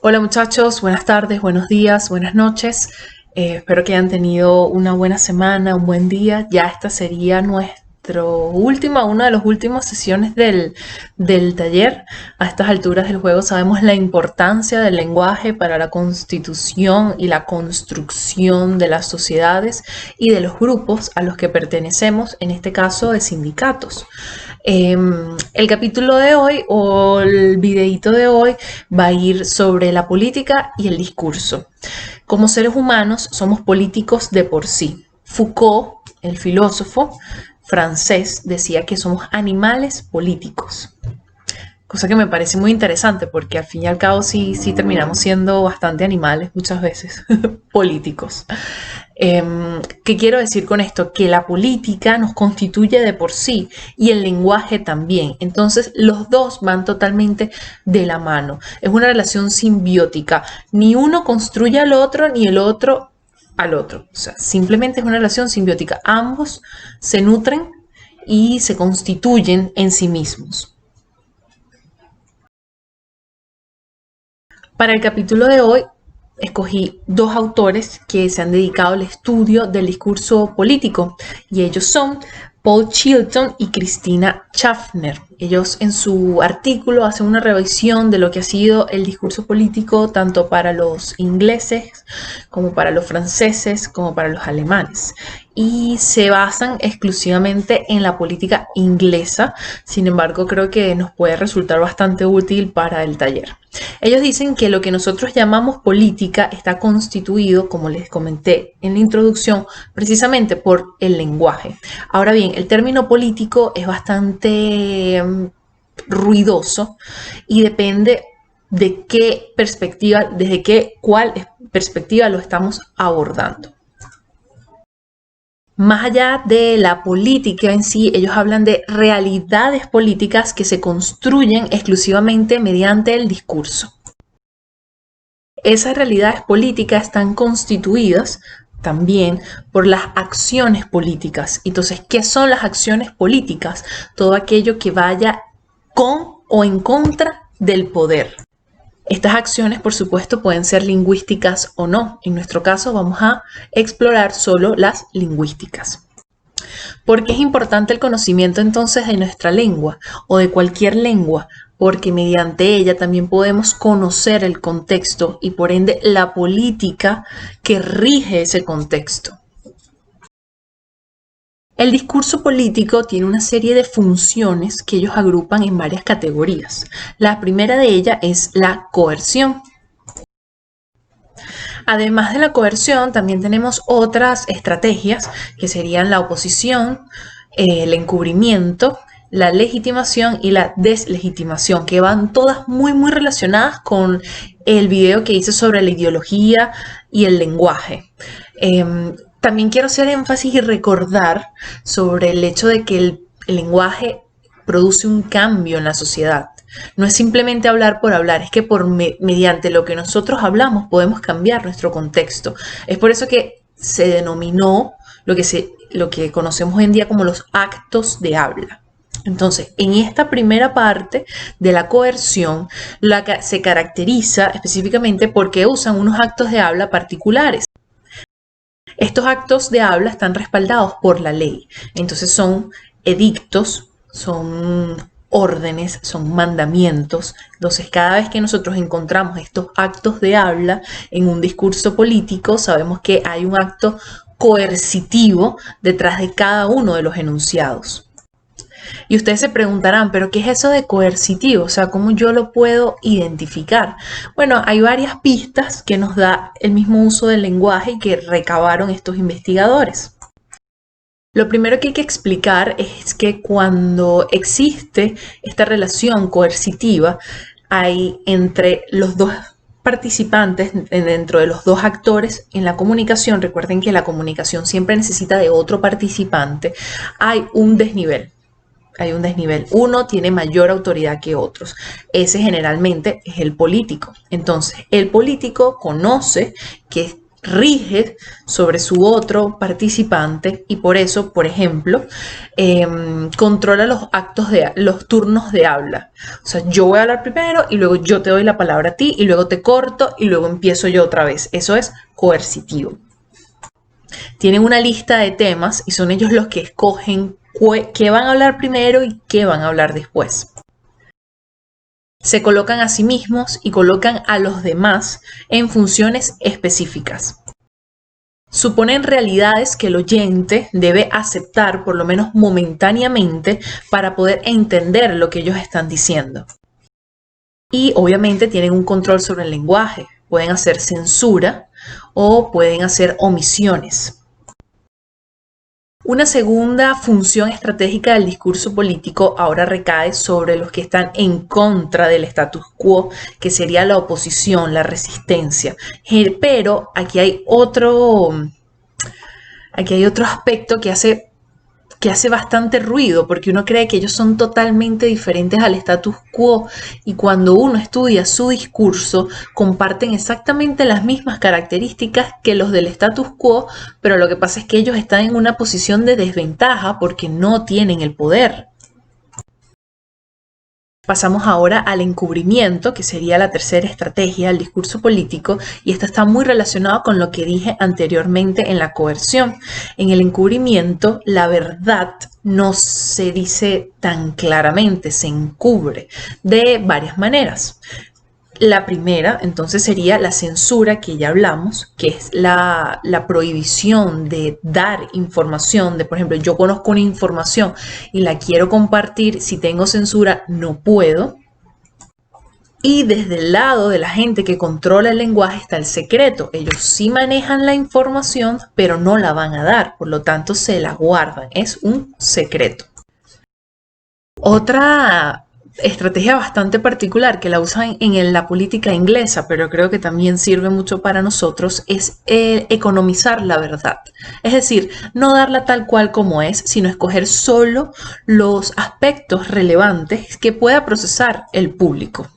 Hola muchachos, buenas tardes, buenos días, buenas noches. Espero que hayan tenido una buena semana, un buen día. Ya esta sería una de las últimas sesiones del taller. A estas alturas del juego sabemos la importancia del lenguaje para la constitución y la construcción de las sociedades y de los grupos a los que pertenecemos, en este caso de sindicatos. El capítulo de hoy o el videíto de hoy va a ir sobre la política y el discurso. Como seres humanos somos políticos de por sí. Foucault, el filósofo francés, decía que somos animales políticos. Cosa que me parece muy interesante porque al fin y al cabo sí terminamos siendo bastante animales muchas veces, políticos. ¿Qué quiero decir con esto? Que la política nos constituye de por sí y el lenguaje también. Entonces los dos van totalmente de la mano. Es una relación simbiótica. Ni uno construye al otro ni el otro al otro. O sea, simplemente es una relación simbiótica. Ambos se nutren y se constituyen en sí mismos. Para el capítulo de hoy escogí dos autores que se han dedicado al estudio del discurso político y ellos son Paul Chilton y Christina Schaffner. Ellos en su artículo hacen una revisión de lo que ha sido el discurso político tanto para los ingleses como para los franceses como para los alemanes y se basan exclusivamente en la política inglesa. Sin embargo, creo que nos puede resultar bastante útil para el taller. Ellos dicen que lo que nosotros llamamos política está constituido, como les comenté en la introducción, precisamente por el lenguaje. Ahora bien, el término político es bastante ruidoso y depende de qué perspectiva, cuál perspectiva lo estamos abordando. Más allá de la política en sí, ellos hablan de realidades políticas que se construyen exclusivamente mediante el discurso. Esas realidades políticas están constituidas también por las acciones políticas. Entonces, ¿qué son las acciones políticas? Todo aquello que vaya con o en contra del poder. Estas acciones, por supuesto, pueden ser lingüísticas o no. En nuestro caso vamos a explorar solo las lingüísticas. ¿Por qué es importante el conocimiento entonces de nuestra lengua o de cualquier lengua? Porque mediante ella también podemos conocer el contexto y por ende la política que rige ese contexto. El discurso político tiene una serie de funciones que ellos agrupan en varias categorías. La primera de ellas es la coerción. Además de la coerción, también tenemos otras estrategias que serían la oposición, el encubrimiento, la legitimación y la deslegitimación, que van todas muy relacionadas con el video que hice sobre la ideología y el lenguaje. También quiero hacer énfasis y recordar sobre el hecho de que el lenguaje produce un cambio en la sociedad. No es simplemente hablar por hablar, es que mediante lo que nosotros hablamos podemos cambiar nuestro contexto. Es por eso que se denominó lo que conocemos hoy en día como los actos de habla. Entonces, en esta primera parte de la coerción, se caracteriza específicamente porque usan unos actos de habla particulares. Estos actos de habla están respaldados por la ley. Entonces son edictos, son órdenes, son mandamientos. Entonces cada vez que nosotros encontramos estos actos de habla en un discurso político, sabemos que hay un acto coercitivo detrás de cada uno de los enunciados. Y ustedes se preguntarán, ¿pero qué es eso de coercitivo? O sea, ¿cómo yo lo puedo identificar? Bueno, hay varias pistas que nos da el mismo uso del lenguaje y que recabaron estos investigadores. Lo primero que hay que explicar es que cuando existe esta relación coercitiva, hay entre los dos participantes, dentro de los dos actores en la comunicación, recuerden que la comunicación siempre necesita de otro participante, hay un desnivel. Uno tiene mayor autoridad que otros. Ese generalmente es el político. Entonces, el político conoce que rige sobre su otro participante y por eso, por ejemplo, controla los turnos de habla. O sea, yo voy a hablar primero y luego yo te doy la palabra a ti y luego te corto y luego empiezo yo otra vez. Eso es coercitivo. Tienen una lista de temas y son ellos los que escogen qué van a hablar primero y qué van a hablar después. Se colocan a sí mismos y colocan a los demás en funciones específicas. Suponen realidades que el oyente debe aceptar, por lo menos momentáneamente, para poder entender lo que ellos están diciendo. Y obviamente tienen un control sobre el lenguaje. Pueden hacer censura o pueden hacer omisiones. Una segunda función estratégica del discurso político ahora recae sobre los que están en contra del status quo, que sería la oposición, la resistencia. Pero aquí hay otro aspecto que hace bastante ruido, porque uno cree que ellos son totalmente diferentes al status quo y cuando uno estudia su discurso comparten exactamente las mismas características que los del status quo, pero lo que pasa es que ellos están en una posición de desventaja porque no tienen el poder. Pasamos ahora al encubrimiento, que sería la tercera estrategia del discurso político, y esta está muy relacionada con lo que dije anteriormente en la coerción. En el encubrimiento, la verdad no se dice tan claramente, se encubre de varias maneras. La primera, entonces, sería la censura que ya hablamos, que es la prohibición de dar información, de, por ejemplo, yo conozco una información y la quiero compartir, si tengo censura no puedo. Y desde el lado de la gente que controla el lenguaje está el secreto. Ellos sí manejan la información, pero no la van a dar, por lo tanto se la guardan, es un secreto. Otra estrategia bastante particular que la usan en la política inglesa, pero creo que también sirve mucho para nosotros, es economizar la verdad. Es decir, no darla tal cual como es, sino escoger solo los aspectos relevantes que pueda procesar el público.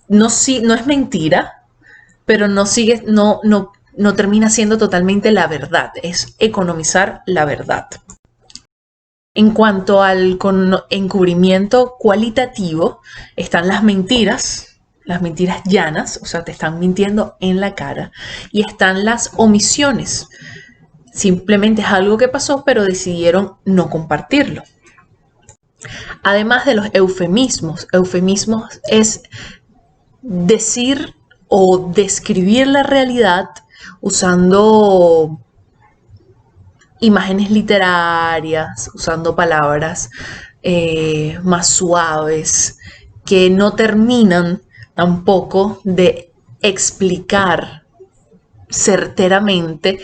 No es mentira, pero no termina siendo totalmente la verdad, es economizar la verdad. En cuanto al encubrimiento cualitativo, están las mentiras llanas, o sea, te están mintiendo en la cara, y están las omisiones. Simplemente es algo que pasó, pero decidieron no compartirlo. Además de los eufemismos es decir o describir la realidad usando imágenes literarias, usando palabras más suaves, que no terminan tampoco de explicar certeramente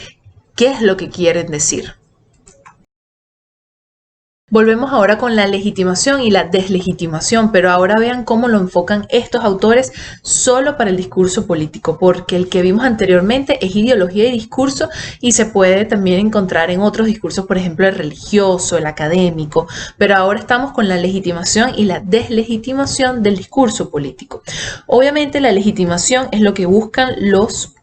qué es lo que quieren decir. Volvemos ahora con la legitimación y la deslegitimación, pero ahora vean cómo lo enfocan estos autores solo para el discurso político, porque el que vimos anteriormente es ideología y discurso y se puede también encontrar en otros discursos, por ejemplo, el religioso, el académico, pero ahora estamos con la legitimación y la deslegitimación del discurso político. Obviamente la legitimación es lo que buscan los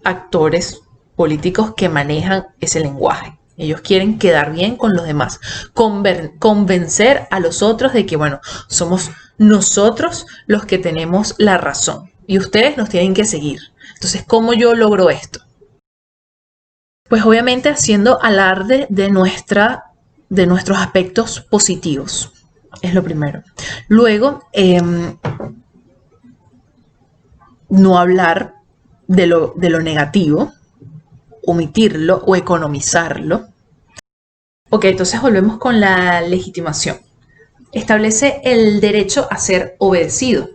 actores políticos que manejan ese lenguaje. Ellos quieren quedar bien con los demás, convencer a los otros de que, bueno, somos nosotros los que tenemos la razón y ustedes nos tienen que seguir. Entonces, ¿cómo yo logro esto? Pues obviamente haciendo alarde de nuestros aspectos positivos, es lo primero. Luego, no hablar de lo negativo, omitirlo o economizarlo. Ok, entonces volvemos con la legitimación. Establece el derecho a ser obedecido.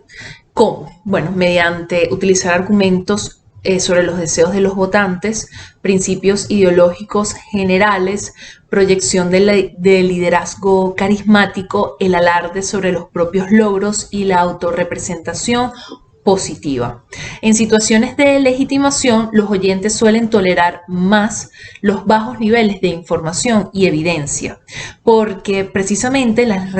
¿Cómo? Bueno, mediante utilizar argumentos sobre los deseos de los votantes, principios ideológicos generales, proyección de liderazgo carismático, el alarde sobre los propios logros y la autorrepresentación positiva. En situaciones de legitimación, los oyentes suelen tolerar más los bajos niveles de información y evidencia, porque precisamente las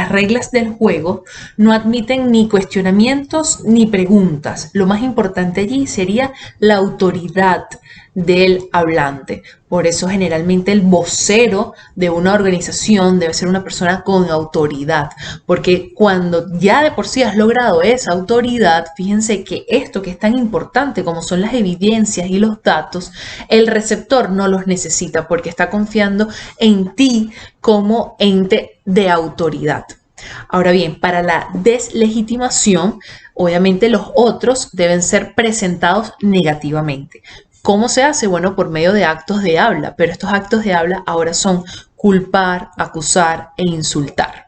reglas del juego no admiten ni cuestionamientos ni preguntas. Lo más importante allí sería la autoridad del hablante. Por eso generalmente el vocero de una organización debe ser una persona con autoridad, porque cuando ya de por sí has logrado esa autoridad, fíjense que esto que es tan importante como son las evidencias y los datos, el receptor no los necesita porque está confiando en ti como ente de autoridad. Ahora bien, para la deslegitimación, obviamente los otros deben ser presentados negativamente. ¿Cómo se hace? Bueno, por medio de actos de habla, pero estos actos de habla ahora son culpar, acusar e insultar.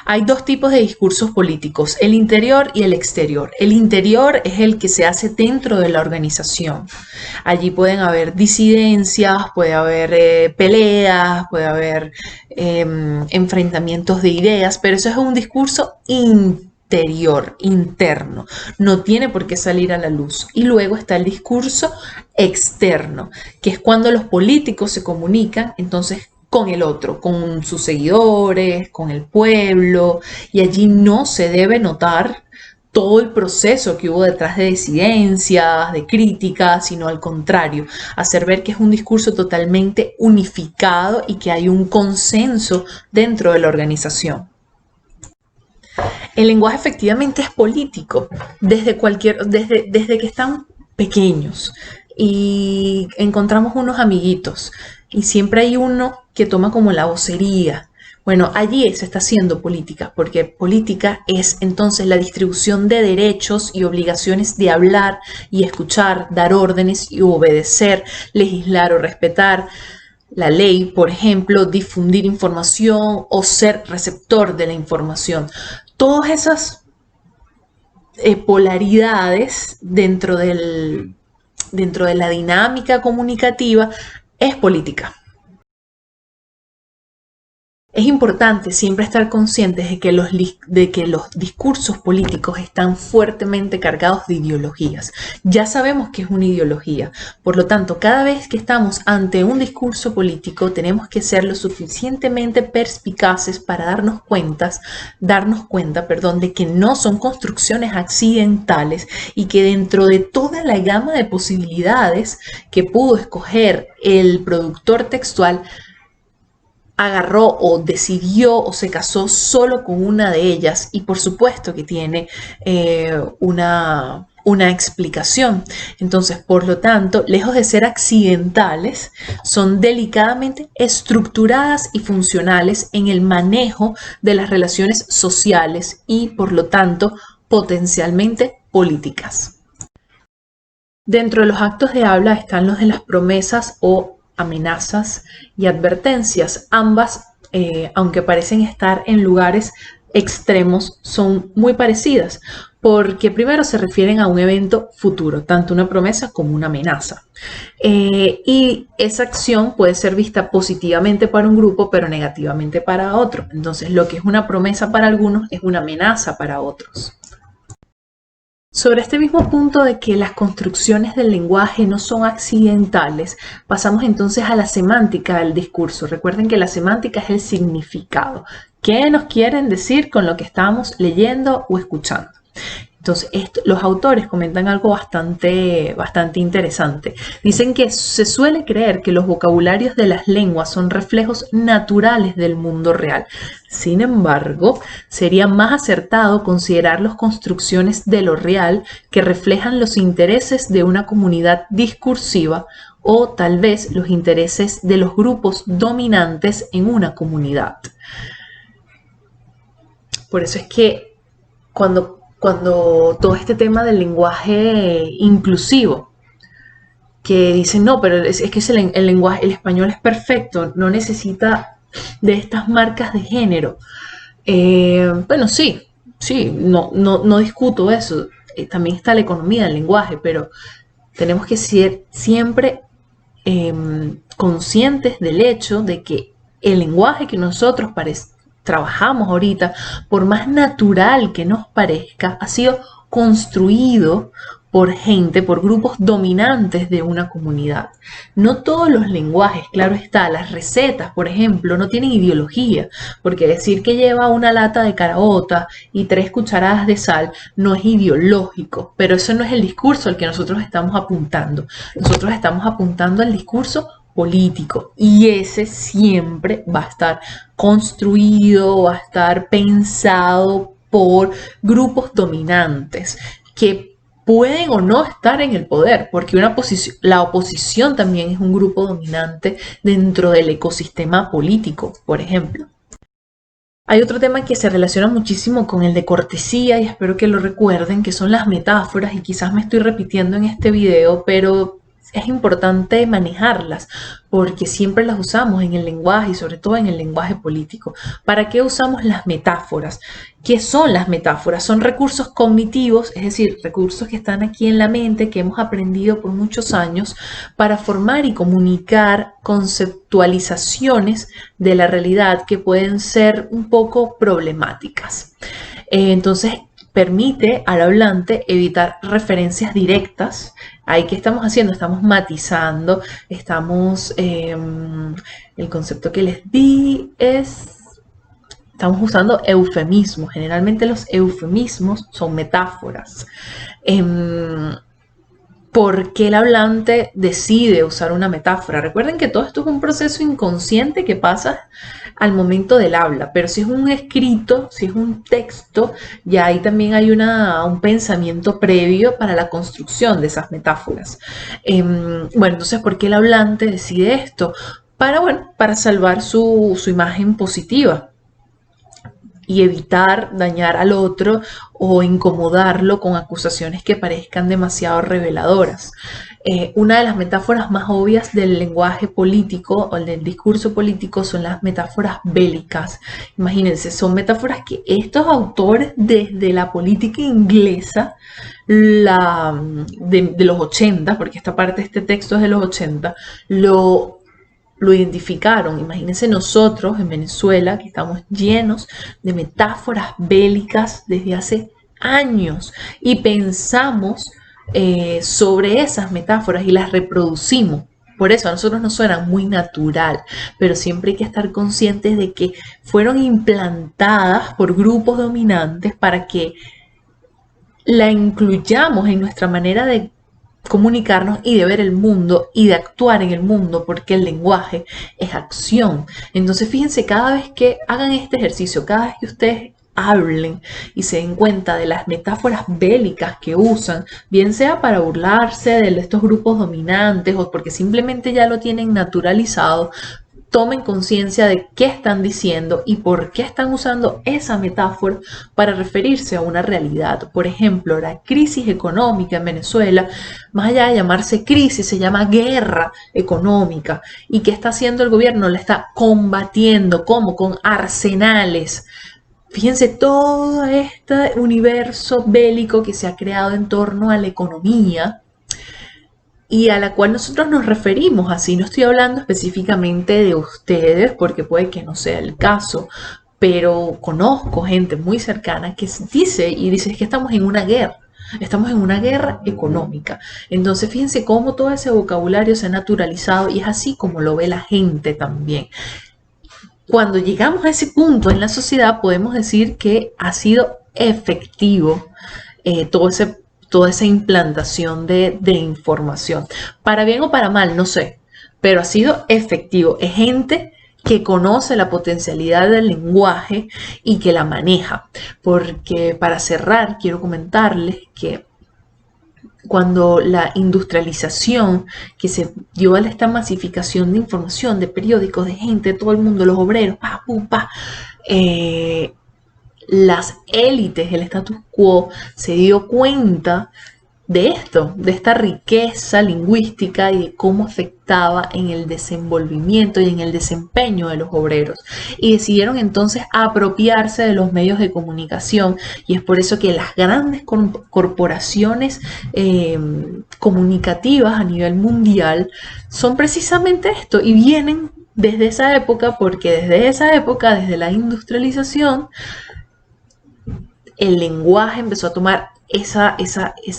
Hay dos tipos de discursos políticos, el interior y el exterior. El interior es el que se hace dentro de la organización. Allí pueden haber disidencias, puede haber peleas, puede haber enfrentamientos de ideas, pero eso es un discurso interior, interno, no tiene por qué salir a la luz. Y luego está el discurso externo, que es cuando los políticos se comunican, entonces con el otro, con sus seguidores, con el pueblo, y allí no se debe notar todo el proceso que hubo detrás de disidencias, de críticas, sino al contrario, hacer ver que es un discurso totalmente unificado y que hay un consenso dentro de la organización. El lenguaje efectivamente es político desde que están pequeños y encontramos unos amiguitos y siempre hay uno que toma como la vocería. Bueno, allí se está haciendo política, porque política es entonces la distribución de derechos y obligaciones de hablar y escuchar, dar órdenes y obedecer, legislar o respetar la ley, por ejemplo, difundir información o ser receptor de la información. Todas esas polaridades dentro de la dinámica comunicativa es política. Es importante siempre estar conscientes de que los discursos políticos están fuertemente cargados de ideologías. Ya sabemos que es una ideología. Por lo tanto, cada vez que estamos ante un discurso político, tenemos que ser lo suficientemente perspicaces para darnos cuenta, de que no son construcciones accidentales y que dentro de toda la gama de posibilidades que pudo escoger el productor textual, agarró o decidió o se casó solo con una de ellas, y por supuesto que tiene una explicación. Entonces, por lo tanto, lejos de ser accidentales, son delicadamente estructuradas y funcionales en el manejo de las relaciones sociales y, por lo tanto, potencialmente políticas. Dentro de los actos de habla están los de las promesas o amenazas y advertencias. Ambas, aunque parecen estar en lugares extremos, son muy parecidas, porque primero se refieren a un evento futuro, tanto una promesa como una amenaza. Y esa acción puede ser vista positivamente para un grupo, pero negativamente para otro. Entonces, lo que es una promesa para algunos es una amenaza para otros. Sobre este mismo punto de que las construcciones del lenguaje no son accidentales, pasamos entonces a la semántica del discurso. Recuerden que la semántica es el significado. ¿Qué nos quieren decir con lo que estamos leyendo o escuchando? Entonces, los autores comentan algo bastante interesante. Dicen que se suele creer que los vocabularios de las lenguas son reflejos naturales del mundo real. Sin embargo, sería más acertado considerarlos construcciones de lo real que reflejan los intereses de una comunidad discursiva o tal vez los intereses de los grupos dominantes en una comunidad. Por eso es que cuando todo este tema del lenguaje inclusivo, que dicen, no, pero es que el lenguaje, el español es perfecto, no necesita de estas marcas de género. Bueno, sí, no discuto eso. También está la economía del lenguaje, pero tenemos que ser siempre conscientes del hecho de que el lenguaje que nosotros trabajamos ahorita, por más natural que nos parezca, ha sido construido por gente, por grupos dominantes de una comunidad. No todos los lenguajes, claro está, las recetas, por ejemplo, no tienen ideología, porque decir que lleva una lata de caraota y 3 cucharadas de sal no es ideológico, pero eso no es el discurso al que nosotros estamos apuntando. Nosotros estamos apuntando al discurso político y ese siempre va a estar construido, va a estar pensado por grupos dominantes que pueden o no estar en el poder, porque la oposición también es un grupo dominante dentro del ecosistema político, por ejemplo. Hay otro tema que se relaciona muchísimo con el de cortesía y espero que lo recuerden, que son las metáforas, y quizás me estoy repitiendo en este video, pero es importante manejarlas porque siempre las usamos en el lenguaje y sobre todo en el lenguaje político. ¿Para qué usamos las metáforas? ¿Qué son las metáforas? Son recursos cognitivos, es decir, recursos que están aquí en la mente, que hemos aprendido por muchos años para formar y comunicar conceptualizaciones de la realidad que pueden ser un poco problemáticas. Entonces, permite al hablante evitar referencias directas. Ahí, ¿qué estamos haciendo? Estamos matizando, el concepto que les di es, estamos usando eufemismos. Generalmente los eufemismos son metáforas. ¿Por qué el hablante decide usar una metáfora? Recuerden que todo esto es un proceso inconsciente que pasa al momento del habla, pero si es un escrito, si es un texto, ya ahí también hay un pensamiento previo para la construcción de esas metáforas. Bueno, entonces, ¿por qué el hablante decide esto? Para salvar su imagen positiva y evitar dañar al otro o incomodarlo con acusaciones que parezcan demasiado reveladoras. Una de las metáforas más obvias del lenguaje político o del discurso político son las metáforas bélicas. Imagínense, son metáforas que estos autores desde la política inglesa de los 80, porque esta parte de este texto es de los 80, lo identificaron. Imagínense nosotros en Venezuela, que estamos llenos de metáforas bélicas desde hace años y pensamos sobre esas metáforas y las reproducimos. Por eso a nosotros nos suena muy natural, pero siempre hay que estar conscientes de que fueron implantadas por grupos dominantes para que la incluyamos en nuestra manera de comunicarnos y de ver el mundo y de actuar en el mundo, porque el lenguaje es acción. Entonces fíjense, cada vez que hagan este ejercicio, cada vez que ustedes hablen y se den cuenta de las metáforas bélicas que usan, bien sea para burlarse de estos grupos dominantes o porque simplemente ya lo tienen naturalizado, tomen conciencia de qué están diciendo y por qué están usando esa metáfora para referirse a una realidad. Por ejemplo, la crisis económica en Venezuela, más allá de llamarse crisis, se llama guerra económica. ¿Y qué está haciendo el gobierno? La está combatiendo. ¿Cómo? Con arsenales. Fíjense todo este universo bélico que se ha creado en torno a la economía y a la cual nosotros nos referimos así. No estoy hablando específicamente de ustedes, porque puede que no sea el caso, pero conozco gente muy cercana que dice que estamos en una guerra. Estamos en una guerra económica. Entonces, fíjense cómo todo ese vocabulario se ha naturalizado y es así como lo ve la gente también. Cuando llegamos a ese punto en la sociedad, podemos decir que ha sido efectivo toda esa implantación de información. Para bien o para mal, no sé, pero ha sido efectivo. Es gente que conoce la potencialidad del lenguaje y que la maneja. Porque para cerrar, quiero comentarles que cuando la industrialización que se dio a esta masificación de información, de periódicos, de gente, todo el mundo, los obreros, las élites, el status quo, se dio cuenta de esto, de esta riqueza lingüística y de cómo afectaba en el desenvolvimiento y en el desempeño de los obreros. Y decidieron entonces apropiarse de los medios de comunicación. Y es por eso que las grandes corporaciones comunicativas a nivel mundial son precisamente esto y vienen desde esa época, porque desde esa época, desde la industrialización, el lenguaje empezó a tomar esa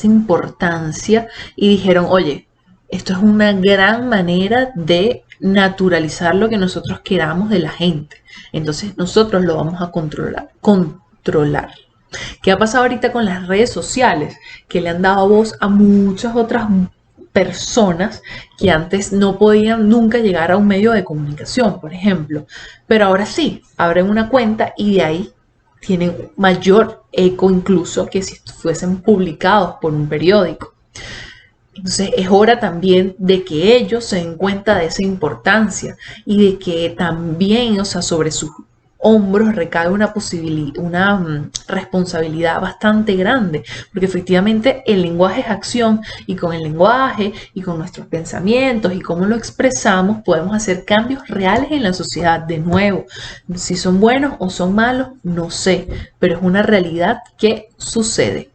importancia y dijeron, oye, esto es una gran manera de naturalizar lo que nosotros queramos de la gente. Entonces nosotros lo vamos a controlar. ¿Qué ha pasado ahorita con las redes sociales? Que le han dado voz a muchas otras personas que antes no podían nunca llegar a un medio de comunicación, por ejemplo. Pero ahora sí, abren una cuenta y de ahí tienen mayor eco incluso que si fuesen publicados por un periódico. Entonces es hora también de que ellos se den cuenta de esa importancia y de que también, o sea, sobre sus hombros recae una responsabilidad bastante grande, porque efectivamente el lenguaje es acción y con el lenguaje y con nuestros pensamientos y cómo lo expresamos podemos hacer cambios reales en la sociedad. De nuevo, si son buenos o son malos, no sé, pero es una realidad que sucede.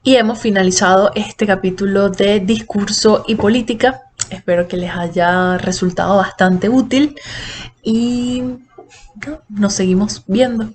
Y hemos finalizado este capítulo de discurso y política. Espero que les haya resultado bastante útil y nos seguimos viendo.